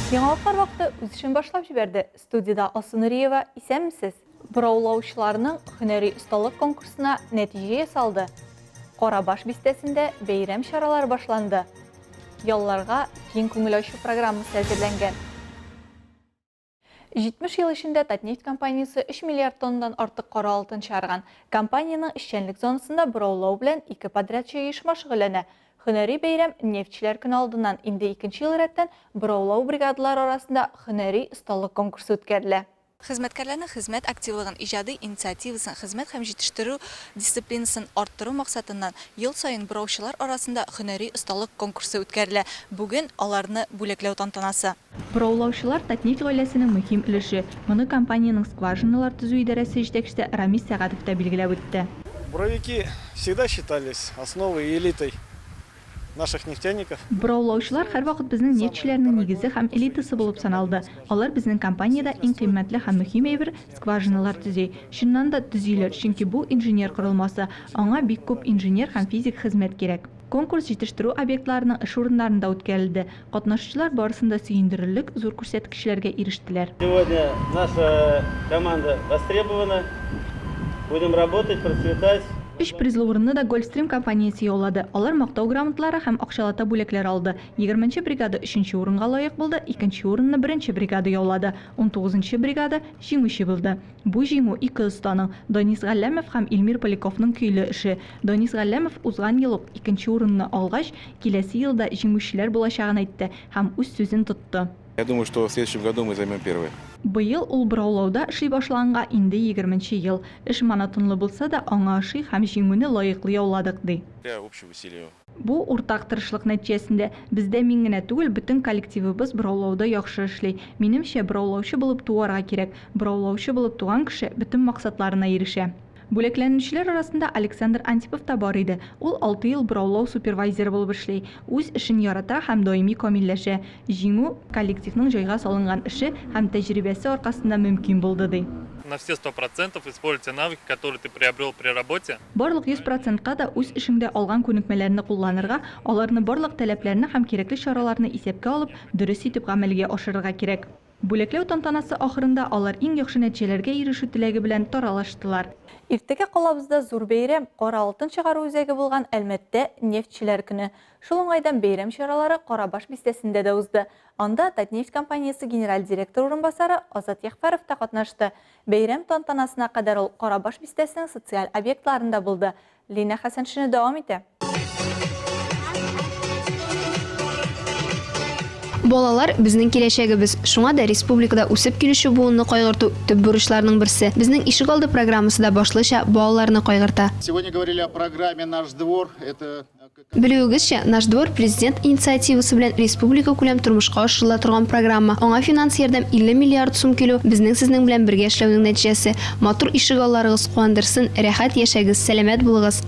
Яңалыклар вакыты үз эшен башлап җибәрде. Студияда Алсу Нуриева, исәнмесез? Бораулаучыларның һөнәри осталык конкурсына нәтиҗә ясалды. Карабаш бистәсендә бәйрәм чаралары башланды. Ялларга киң күңел ачу программасы әзерләнгән. 70 ел эчендә Татнефть компаниясе 3 миллиард тоннадан артык кара алтын чыгарган. Компаниянең эшчәнлек зонасында бораулау белән 2 подрядчы оешма шөгыльләнә. Һөнәри бәйрәм нефтчеләр көне алдыннан инде 2нче ел рәттән бораулау бригадалары арасында һөнәри осталык конкурсы үткәрелә. Хезмәткәрләрнең хезмәт активлыгын, иҗади инициативасын, хезмәт һәм җитештерү дисциплинасын арттыру максатыннан ел саен бораучылар арасында һөнәри осталык конкурсы үткәрелә. Бүген аларны бүләкләү тантанасы. Бораулаучылар Татнефть гаиләсенең мөһим өлеше. Моны компаниянең скважиналар төзү идарәсе җитәкчесе Рамис Сәгатов та билгеләп үтте. Буровики всегда считались основой и элитой наших нефтяников. Бораулаучылар һәрвакыт безнең нефтчеләрнең нигезе һәм элитасы булып саналды. Алар безнең компаниядә иң кыйммәтле һәм мөһим әйбер скважиналар төзи. Шуннан да төзиләр, чөнки бу инженер корылмасы. Аңа бик күп инженер һәм физик хезмәт кирәк. Конкурс җитештерү объектларының эш урыннарында үткәрелде. Катнашучылар барысында сөендерерлек зур күрсәткечләргә ирештеләр. Сегодня наша команда востребована. Будем работать, процветать. 3 призлы урынны да Гольфстрим компаниясе яулады. Алар мактау грамоталары һәм акчалата бүләкләр алды. 20нче бригада 3нче урынга лаек булды, 2нче урынны 1нче бригада яулады. 19нче бригада җиңүче булды. Бу җиңү ике останың Данис Галләмов һәм Илмир Поляковның көйле эше. Данис Галләмов узган ел 2нче урынны алгач, киләсе елда җиңүчеләр булачагын әйтте һәм үз сүзен тотты. Я думаю, что в следующем году мы займем первое. Быел ул бораулауда эшли башланга инде 20нче ел. Эш монотонлы булса да, аңа ашый һәм җиңүне лаеклы яуладык ди. Для общего усилия. Бу уртак тырышлык нәтиҗәсендә бездә мин генә түгел, бөтен коллективыбыз бораулауда яхшы эшли. Минемчә, бораулаучы булып туарга кирәк. Бораулаучы булып туган кеше бөтен максатларына ирешә. Бүләкләнүчеләр арасында Александр Антипов та бар иде. Ул 6 ел бораулау супервайзеры булып эшли. Үз эшен ярата һәм даими камилләшә. Җиңү коллективның җайга салынган эше һәм тәҗрибәсе аркасында мөмкин булды ди. На все 100% используй те навыки, которые ты приобрел при работе. Барлык 100%-ка да үз эшеңдә алган күнекмәләрне кулланырга, аларны барлык таләпләрне һәм кирәкле чараларны исәпкә алып, дөрес итеп гамәлгә ашырырга кирәк. Бүләкләү тантанасы ахырында алар иң яхшы нәтиҗәләргә ирешү теләге белән таралыштылар. Иртәгә калабызда зур бәйрәм, кара алтын чыгару үзәге булган Әлмәттә нефтчеләр көне. Шул уңайдан бәйрәм чаралары Карабаш бистәсендә дә узды. Анда Татнефть компаниясе генераль директор урынбасары Азат Яхпаров та катнашты. Бәйрәм тантанасына кадәр ул Карабаш бистәсенең социаль объектларында булды. Лина Хәсәншина дәвам итә. Балалар безнең киләчәгебез. Шуңа да республикада үсеп килүче буынны кайгырту төп бурычларның берсе. Безнең Ишегалды программасы да башлыча балаларны кайгырта. Сегодня говорили о программе «Наш двор». Это... Белүегезчә, «Наш двор» президент инициативасы белән республика күләм тормышка ашырыла торган программа. Аңа финанс ярдәм 50 миллиард сум килү сезнең белән бергә эшләүнең нәтиҗәсе. Матур Ишегалларыгыз куандырсын, рәхәт яшәгез, сәламәт булыгыз.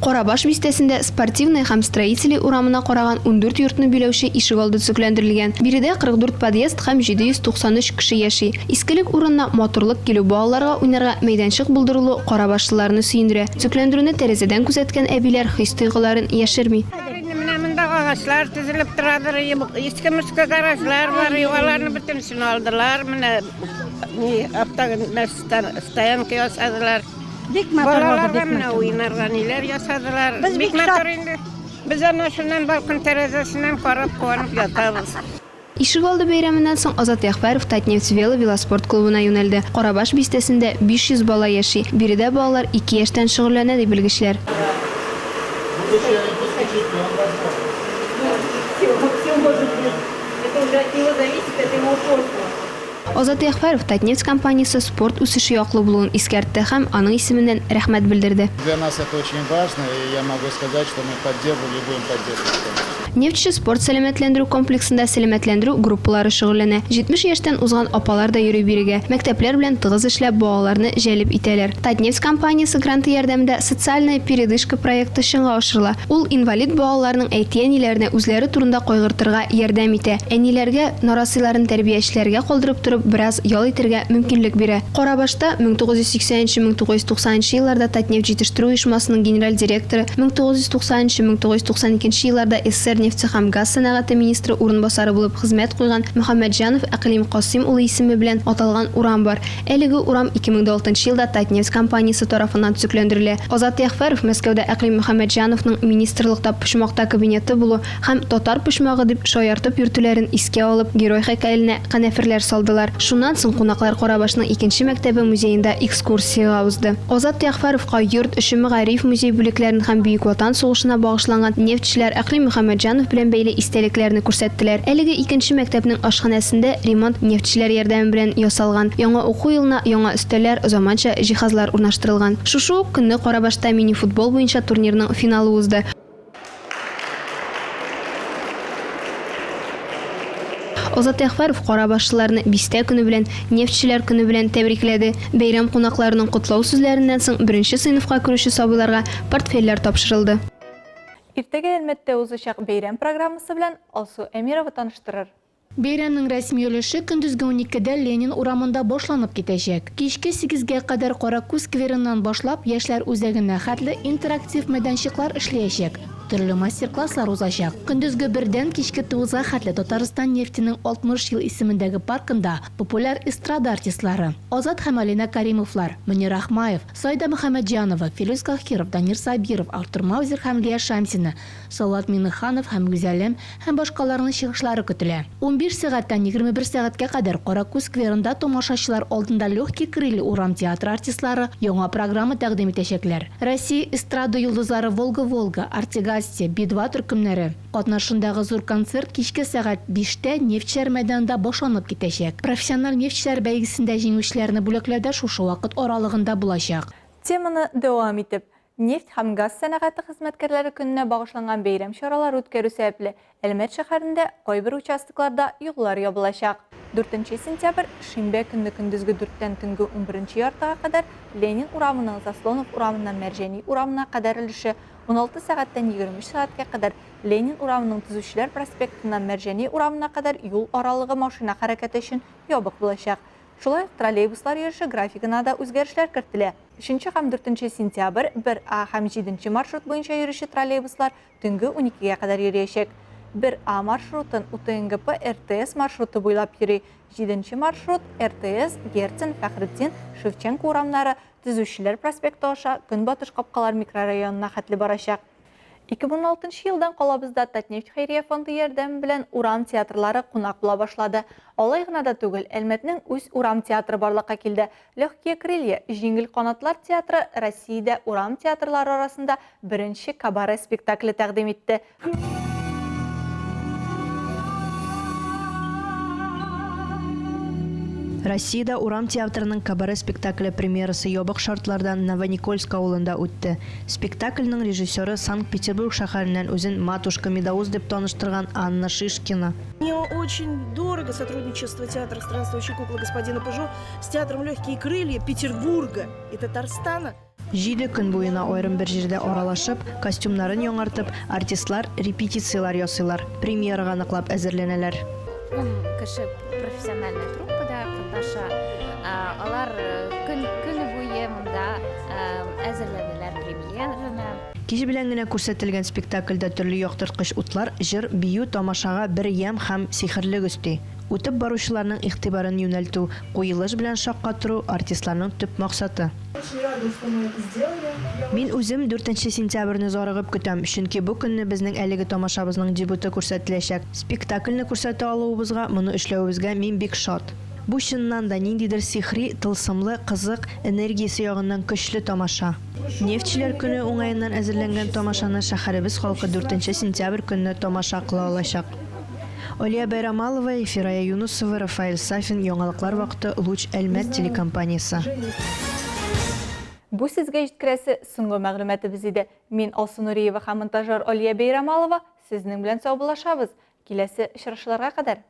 Карабаш бистәсендә спортивный һәм строительный урамына караган 14 йортны биләүче Ишегалды төзекләндерелгән. Биредә 44 подъезд һәм 793 кеше яши. Искелек урынына матурлык килү балаларга уйнарга мәйданчык булдырылу Карабашлыларны сөендерә. Төзекләндерүне тәрәзәдән күзәткән әбиләр хис-тойгыларын яшерми. Менә агачлар төзелеп торадыр, иске-мискә гаражлар бар, аларны бөтенсен алдылар. Менә стоянка ясадылар. Балаларга менә уйнарга ниләр ясадылар. Бик матур инде. Без аны шуннан балкон тәрәзәсеннән карап куанып ятабыз. Ишегалды бәйрәменнән соң Азат Яхпаров Татнефть велоспорт клубына юнәлде. Карабаш бистәсендә 500 бала яши. Биредә балалар 2 яшьтән шөгыльләнә дип белгечләр. Азат Яхпаров Татнефть компаниясе спорт үсеше яклы булуын искәртте һәм аның исеменнән рәхмәт белдерде. Для нас это очень важно, и я могу сказать, что мы поддерживали и будем поддерживать. Нефтче спорт сәламәтләндерү комплексында сәламәтләндерү группалары шөгыльләнә. 70 яшьтән узган апалар да йөри бирегә. Мәктәпләр белән тыгыз эшләп балаларны җәлеп итәләр. Татнефть компаниясе гранты ярдәмендә социальная передышка проекты чынга ашырыла. Ул инвалид балаларның әти-әниләренә үзләре турында кайгыртырга ярдәм итә. Әниләргә нарасыйларын тәрбиячеләргә калдырып торып, бераз ял итәргә мөмкинлек бирә. Карабашта 1980-1990 елларда Татнефть җитештерү оешмасының генераль директоры, 1990-1992 елларда СССР нефте һәм газ сәнәгате министры урынбасары булып хезмәт куйган Мөхәммәтҗанов Әкълим Касыйм улы исеме белән аталган урам бар. Әлеге урам 2006 елда Татнефть компаниясе тарафыннан төзекләндерелә. Азат Ягъфәров Мәскәүдә Әкълим Мөхәммәтҗановның министрлыкта почмакта кабинеты булу һәм татар почмагы дип шаяртып йөртүләрен искә алып, герой һәйкәленә канәферләр салдылар. Шуннан соң кунаклар Карабашның 2нче мәктәбе музеенда экскурсияга узды. Азат Ягъфәровка йорт эше мәгариф музей бүлекләрен һәм Бөек Ватан сугышына багышланган нефтчеләр Әкълим Мөхәммәтҗанов белән бәйле истәлекләрне күрсәттеләр. Әлеге 2нче мәктәпнең ашханәсендә ремонт нефтчеләр ярдәме белән ясалган. Яңа уку елына яңа өстәлләр, заманча җиһазлар урнаштырылган. Шушы ук көнне Карабашта мини-футбол буенча турнирның финалы узды. Азат Ягъфәров Карабашлыларны Бистә көне белән, нефтчеләр көне белән тәбрикләде. Бәйрәм кунакларының котлау сүзләреннән соң 1нче сыйныфка керүче сабыйларга портфельләр тапшырылды. Иртәгә Әлмәттә узачак бәйрәм программасы белән Алсу Әмирова таныштырыр. Бәйрәмнең рәсми өлеше көндезге 12-дә Ленин урамында башланып китәчәк. Кичке 8-гә кадәр Каракүз скверыннан башлап, яшьләр үзәгенә хәтле интерактив мәйданчыклар эшләячәк. Төрле мастер-класслар узачак. Көндезге 1-дән кичке 9-га хәтле Татарстан нефтенең 60 ел исемендәге паркында популяр эстрада артистлары Азат һәм Алина Каримовлар, Мөнир Ахмаев, Сайда Мөхәммәтҗанова, Филүс Кахиров, Данир Сабиров, Артур Маузер һәм Лия Шамсина, Салават Миннеханов һәм Гүзәлем һәм башкаларның чыгышлары көтелә. 15 сәгатьтән 21 сәгатькә кадәр Каракүз скверында тамашачылар алдында Легкий крылья урам театры артистлары яңа программа тәкъдим итәчәкләр. Россия эстрада йолдызлары Волга-Волга, Артигастия, Би-2 төркемнәре катнашындагы зур концерт кичке сәгать 5-тә нефтчеләр мәйданында башланып китәчәк. Профессиональ нефтчеләр бәйгесендә җиңүчеләрне бүләкләүдә шушы вакыт аралыгында булачак. Теманы дәвам итеп, нефть һәм газ сәнәгате хезмәткәрләре көненә багышланган бәйрәм чаралары үткәрү сәбәпле Әлмәт шәһәрендә кайбер участокларда юллар ябылачак. 4 сентябрь шимбә көнне көндезге 4-тән төнге 11 яртыга кадәр Ленин урамының Заслонов урамыннан Мәрҗәни урамына кадәр өлеше, 16 сәгатьтән 23 сәгатькә кадәр Ленин урамының Төзүчеләр проспектыннан Мәрҗәни урамына кадәр юл аралыгы машина хәрәкәте өчен ябык булачак. Шулай троллейбуслар йөреше графигына да үзгәрешләр кертелә. 3 һәм 4 сентябрь 1А һәм 7 маршрут буенча йөрүче троллейбуслар төнге 12-гә кадәр йөриячәк. 1А маршрутын УТНГП РТС маршруты буйлап йөри. 7 маршрут РТС, Герцен, Фәхретдин, Шевченко урамнары Төзүчеләр проспекты аша Көнбатыш капкалар микрорайонына хәтле барачак. 2016 елдан калабызда Татнефть хәйрия фонды ярдәме белән урам театрлары кунак була башлады. Алай гына да түгел, Әлмәтнең үз урам театры барлыкка килде. Легкие крылья, җиңел канатлар театры Россиядә урам театрлары арасында 1нче кабаре спектакле тәкъдим итте. Россиядә урам театрының кабаре спектакле премьерасы ябык шартларда Новоникольск авылында үтте. Спектакльнең режиссеры Санкт-Петербург шәһәреннән үзен Матушка Медоуз дип таныштырган Анна Шишкина. Мне очень дорого сотрудничество театра «Странствующие куклы» господина Пежо с театром «Легкие крылья» Петербурга и Татарстана. 7 көн буена аерым бер җирдә аралашып, костюмнарын яңартып, артистлар репетициялар ясыйлар, премьерага ныклап әзерләнәләр. Кеше профессиональная труппада катнаша. Алар көне буе монда әзерләнәләр премьераны. Кич белән генә күрсәтелгән спектакльдә төрле яктырткыч утлар, җыр, бию тамашага бер ям һәм сихерлек өсти. Үтеп баручыларның игътибарын юнәлтү, куелыш белән шаккатыру артистларның төп максаты. Мин үзем 4 сентябрьне зарыгып көтәм, чөнки бу көнне безнең әлеге тамашабызның дебюты күрсәтеләчәк. Спектакльне күрсәтә алуыбызга, моны эшләвебезгә мин бик шат. Бу чыннан да ниндидер сихри, тылсымлы, кызык, энергиясе ягыннан көчле тамаша. Нефтчеләр көне уңаеннан әзерләнгән тамашаны шәһәребез халкы 4 сентябрь көнне тамаша кыла алачак. Олия Байрамалова, Ефирая Юнусова, Рафаэль Сафин, яңалыклар вакыты, Луч Әлмәт телекомпаниясе. Бу сезгә җиткерәсе соңгы мәгълүматыбыз иде. Мин Алсу Нуриева һәм монтажер Олия Байрамалова сезнең белән саубуллашабыз. Киләсе очрашуларга кадәр.